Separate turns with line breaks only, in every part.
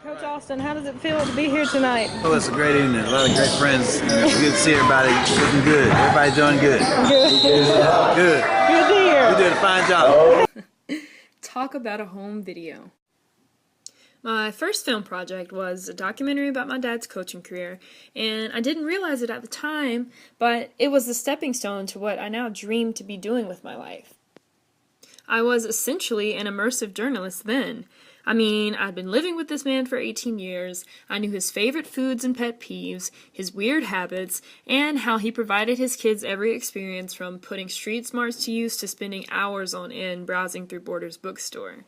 Coach Alston, how does it feel to be here tonight?
Oh, it's a great evening. A lot of great friends. It's good to see everybody looking good. Everybody's doing good.
Good.
Good.
Good to hear.
You did a fine job.
Talk about a home video. My first film project was a documentary about my dad's coaching career, and I didn't realize it at the time, but it was the stepping stone to what I now dream to be doing with my life. I was essentially an immersive journalist then. I mean, I'd been living with this man for 18 years, I knew his favorite foods and pet peeves, his weird habits, and how he provided his kids every experience from putting street smarts to use to spending hours on end browsing through Borders bookstore.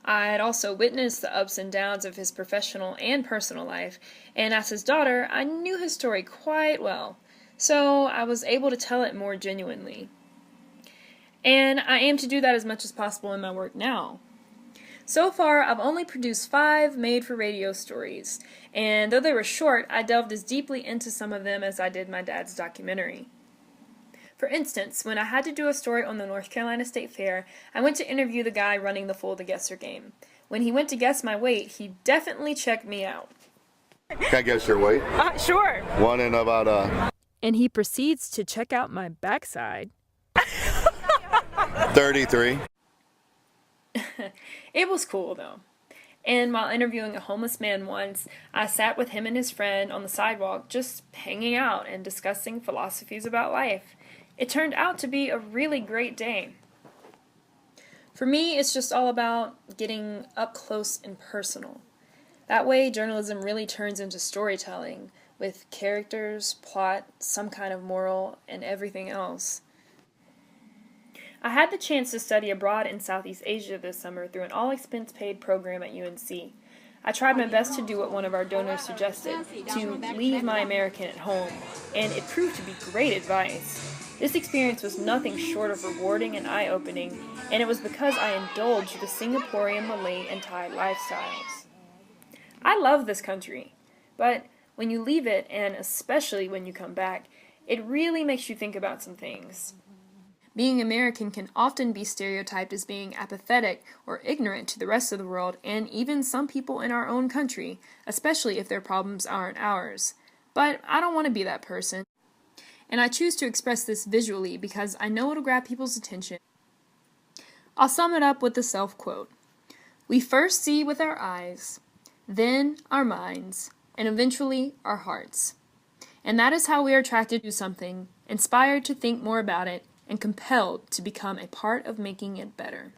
I had also witnessed the ups and downs of his professional and personal life, and as his daughter, I knew his story quite well, so I was able to tell it more genuinely. And I aim to do that as much as possible in my work now. So far, I've only produced 5 made-for-radio stories, and though they were short, I delved as deeply into some of them as I did my dad's documentary. For instance, when I had to do a story on the North Carolina State Fair, I went to interview the guy running the Fool the Guesser game. When he went to guess my weight, he definitely checked me out.
Can I guess your weight?
Sure.
One in about
And he proceeds to check out my backside.
33.
It was cool, though. And while interviewing a homeless man once, I sat with him and his friend on the sidewalk, just hanging out and discussing philosophies about life. It turned out to be a really great day. For me, it's just all about getting up close and personal. That way, journalism really turns into storytelling, with characters, plot, some kind of moral, and everything else. I had the chance to study abroad in Southeast Asia this summer through an all-expense-paid program at UNC. I tried my best to do what one of our donors suggested, to leave my American at home, and it proved to be great advice. This experience was nothing short of rewarding and eye-opening, and it was because I indulged the Singaporean, Malay, and Thai lifestyles. I love this country, but when you leave it, and especially when you come back, it really makes you think about some things. Being American can often be stereotyped as being apathetic or ignorant to the rest of the world and even some people in our own country, especially if their problems aren't ours. But I don't want to be that person. And I choose to express this visually because I know it'll grab people's attention. I'll sum it up with the self-quote. We first see with our eyes, then our minds, and eventually our hearts. And that is how we are attracted to something, inspired to think more about it, and compelled to become a part of making it better.